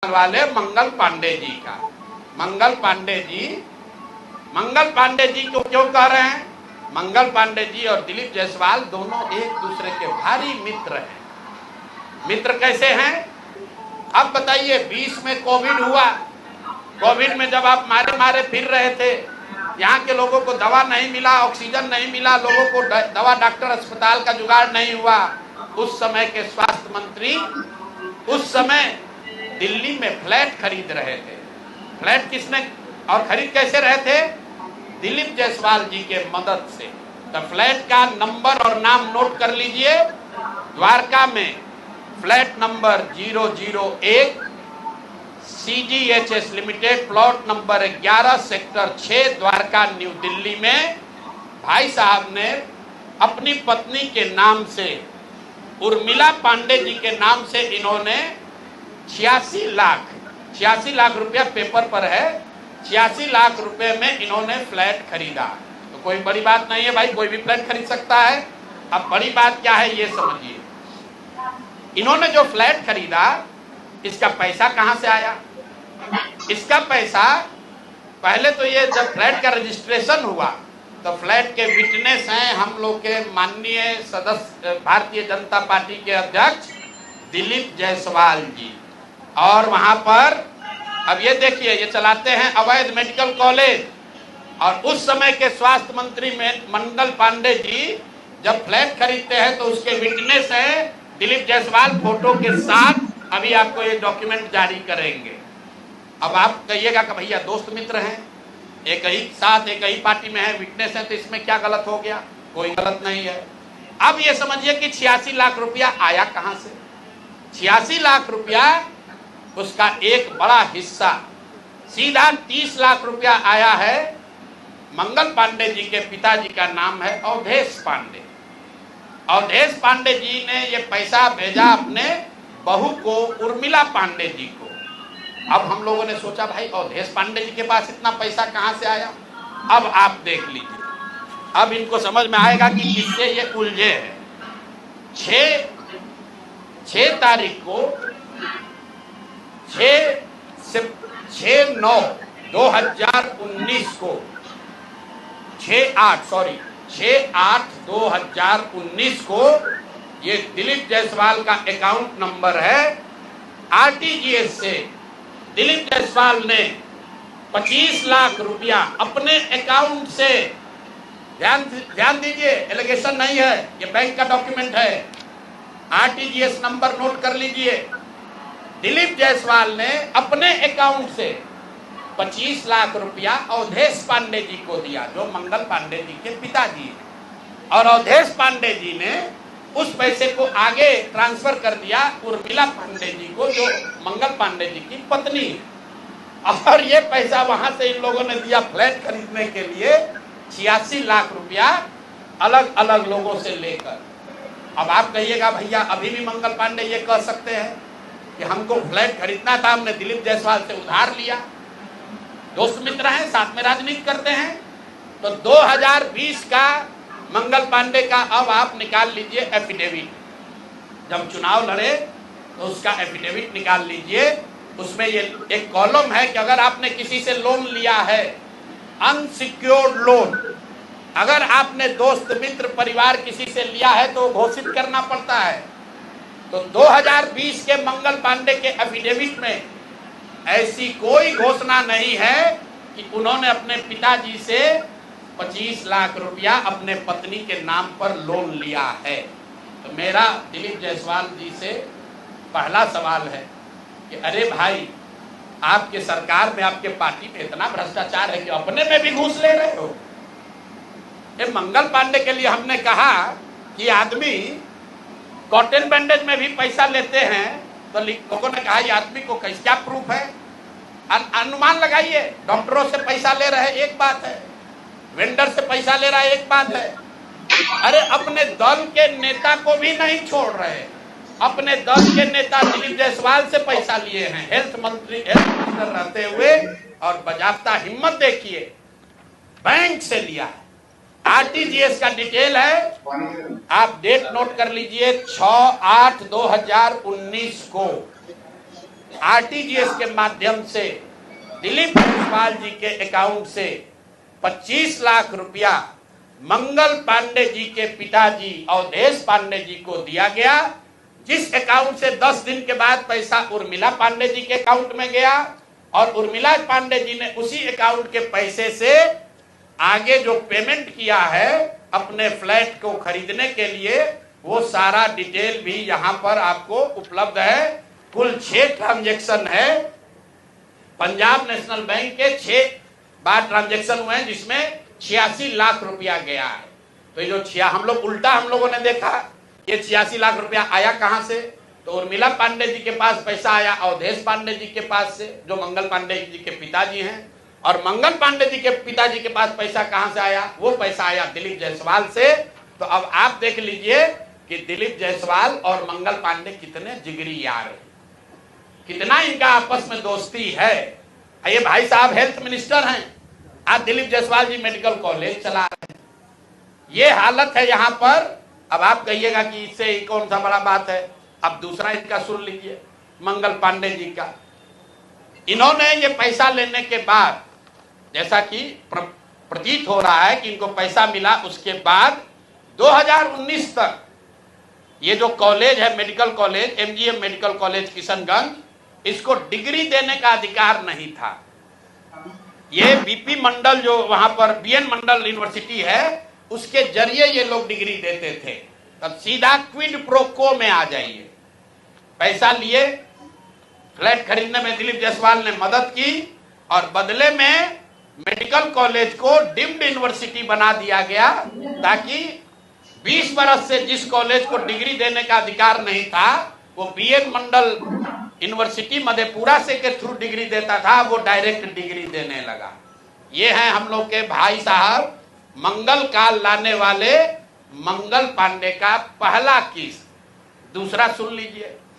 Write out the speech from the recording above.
वाले मंगल पांडे जी का। मंगल पांडे जी को क्यों कह रहे हैं? मंगल पांडे जी और दिलीप जायसवाल दोनों एक दूसरे के भारी मित्र हैं। मित्र कैसे हैं? अब बताइए, 20 में कोविड हुआ। कोविड में जब आप मारे मारे फिर रहे थे, यहाँ के लोगों को दवा नहीं मिला, ऑक्सीजन नहीं मिला, लोगों को दवा, डॉक्टर, अस्पताल का जुगाड़ नहीं हुआ, उस समय के स्वास्थ्य मंत्री उस समय दिल्ली में फ्लैट खरीद रहे थे। फ्लैट किसने और खरीद कैसे रहे थे? दिलीप जायसवाल जी के मदद से। तो फ्लैट का नंबर और नाम नोट कर लीजिए। द्वारका में flat number 001 CGHS limited, plot number 11 sector 6 Dwarka new Delhi में भाई साहब ने अपनी पत्नी के नाम से, उर्मिला पांडे जी के नाम से, इन्होंने 86 लाख रुपया पेपर पर है, 86 लाख रुपए में इन्होंने फ्लैट खरीदा। तो कोई बड़ी बात नहीं है भाई, कोई भी फ्लैट खरीद सकता है। अब बड़ी बात क्या है ये समझिए। इन्होंने जो फ्लैट खरीदा, इसका पैसा कहां से आया? इसका पैसा पहले तो ये जब फ्लैट का रजिस्ट्रेशन हुआ तो फ्लैट के विटनेस हैं हम लोग के माननीय सदस्य, भारतीय जनता पार्टी के अध्यक्ष दिलीप जायसवाल जी। और वहां पर अब ये देखिए, ये चलाते हैं अवैध मेडिकल कॉलेज। और उस समय के स्वास्थ्य मंत्री मंगल पांडे जी जब फ्लैट खरीदते हैं तो उसके विटनेस है दिलीप जायसवाल, फोटो के साथ। अभी आपको ये डॉक्यूमेंट जारी करेंगे। अब आप कहिएगा कि भैया दोस्त मित्र हैं, एक ही साथ एक ही पार्टी में है, विटनेस है, तो इसमें क्या गलत हो गया? कोई गलत नहीं है। अब ये समझिए कि 86 लाख रुपया आया कहां से? 86 लाख रुपया, उसका एक बड़ा हिस्सा सीधा 30 लाख रुपया आया है। मंगल पांडे जी के पिताजी का नाम है अवधेश पांडे। अवधेश पांडे जी ने ये पैसा भेजा अपने बहू को, उर्मिला पांडे जी को। अब हम लोगों ने सोचा भाई अवधेश पांडे जी के पास इतना पैसा कहां से आया? अब आप देख लीजिए, अब इनको समझ में आएगा कि किससे ये उलझे हैं। 6 तारीख को 6/9/2019 को 6/8/2019 को ये दिलीप जायसवाल का अकाउंट नंबर है। RTGS से दिलीप जायसवाल ने 25 लाख रुपया अपने अकाउंट से, ध्यान दीजिए, एलिगेशन नहीं है, ये बैंक का डॉक्यूमेंट है। RTGS नंबर नोट कर लीजिए। दिलीप जायसवाल ने अपने अकाउंट से 25 लाख रुपया अवधेश पांडे जी को दिया, जो मंगल पांडे जी के पिताजी हैं। और अवधेश पांडे जी ने उस पैसे को आगे ट्रांसफर कर दिया उर्मिला पांडे जी को, जो मंगल पांडे जी की पत्नी है। और ये पैसा वहां से इन लोगों ने दिया फ्लैट खरीदने के लिए, 86 लाख रुपया अलग अलग लोगों से लेकर। अब आप कहिएगा भैया अभी भी मंगल पांडे ये कह सकते हैं कि हमको फ्लैट खरीदना था, हमने दिलीप जायसवाल से उधार लिया। दोस्त मित्र हैं, साथ में राजनीति करते हैं। तो 2020 का मंगल पांडे का अब आप निकाल लीजिए एफिडेविट। जब चुनाव लड़े तो उसका एफिडेविट निकाल लीजिए। उसमें ये एक कॉलम है कि अगर आपने किसी से लोन लिया है, अनसिक्योर्ड लोन, अगर आपने दोस्त मित्र परिवार किसी से लिया है तो घोषित करना पड़ता है। तो 2020 के मंगल पांडे के एफिडेविट में ऐसी कोई घोषणा नहीं है कि उन्होंने अपने पिताजी से 25 लाख रुपया अपने पत्नी के नाम पर लोन लिया है। तो मेरा दिलीप जायसवाल जी से पहला सवाल है कि अरे भाई, आपके सरकार में, आपके पार्टी में इतना भ्रष्टाचार है कि अपने में भी घूस ले रहे हो। ये मंगल पांडे के लिए हमने कहा कि आदमी कॉटन बैंडेज में भी पैसा लेते हैं, तो लोगों ने कहा ये आदमी को कैसे, क्या प्रूफ है? अनुमान लगाइए। डॉक्टरों से पैसा ले रहे एक बात है, वेंडर से पैसा ले रहा है एक बात है। अरे अपने दल के नेता को भी नहीं छोड़ रहे। अपने दल के नेता दिलीप जायसवाल से पैसा लिए हैं, हेल्थ मिनिस्टर रहते हुए, और बजाबता हिम्मत देखिए, बैंक से लिया है। RTGS का डिटेल है, आप डेट नोट कर लीजिए, 6/8/2019 को आरटीजीएस के माध्यम से दिलीप जायसवाल जी के अकाउंट से 25 लाख रुपया मंगल पांडे जी के पिताजी अवधेश पांडे जी को दिया गया, जिस अकाउंट से 10 दिन के बाद पैसा उर्मिला पांडे जी के अकाउंट में गया और उर्मिला पांडे जी ने उसी अकाउंट के पैसे से आगे जो पेमेंट किया है अपने फ्लैट को खरीदने के लिए, वो सारा डिटेल भी यहां पर आपको उपलब्ध है। कुल 6 ट्रांजैक्शन है। पंजाब नेशनल बैंक के 6 बार ट्रांजैक्शन हुए हैं, जिसमें 86 लाख रुपया गया है। तो ये जो हम लोगों ने देखा ये 86 लाख रुपया आया कहां से, तो उर्मिला पांडे जी के पास पैसा आया अवधेश पांडे जी के पास से, जो मंगल पांडे जी के पिताजी हैं, और मंगल पांडे जी के पिताजी के पास पैसा कहां से आया, वो पैसा आया दिलीप जायसवाल से। तो अब आप देख लीजिए कि दिलीप जायसवाल और मंगल पांडे कितने जिगरी यार हैं, कितना इनका आपस में दोस्ती है। ये भाई साहब हेल्थ मिनिस्टर हैं, आज दिलीप जायसवाल जी मेडिकल कॉलेज चला रहे हैं। ये हालत है यहाँ पर। अब आप कहिएगा कि इससे कौन सा बड़ा बात है। अब दूसरा इसका सुन लीजिए, मंगल पांडे जी का। इन्होंने ये पैसा लेने के बाद, जैसा कि प्रतीत हो रहा है कि इनको पैसा मिला, उसके बाद 2019 तक ये जो कॉलेज है medical college, MGM medical college Kishanganj, इसको डिग्री देने का अधिकार नहीं था। ये बीपी मंडल जो वहां पर बीएन मंडल यूनिवर्सिटी है, उसके जरिए ये लोग डिग्री देते थे। तब सीधा क्विड प्रो को में आ जाइए। पैसा लिए, फ्लैट खरीदने में दिलीप जायसवाल ने मदद की और बदले में मेडिकल कॉलेज को डीम्ड यूनिवर्सिटी बना दिया गया, ताकि 20 बरस से जिस कॉलेज को डिग्री देने का अधिकार नहीं था, वो बीएन मंडल यूनिवर्सिटी मधेपुरा से के थ्रू डिग्री देता था, वो डायरेक्ट डिग्री देने लगा। ये हैं हम लोग के भाई साहब, मंगल काल लाने वाले मंगल पांडे का पहला किस। दूसरा सुन लीजिए,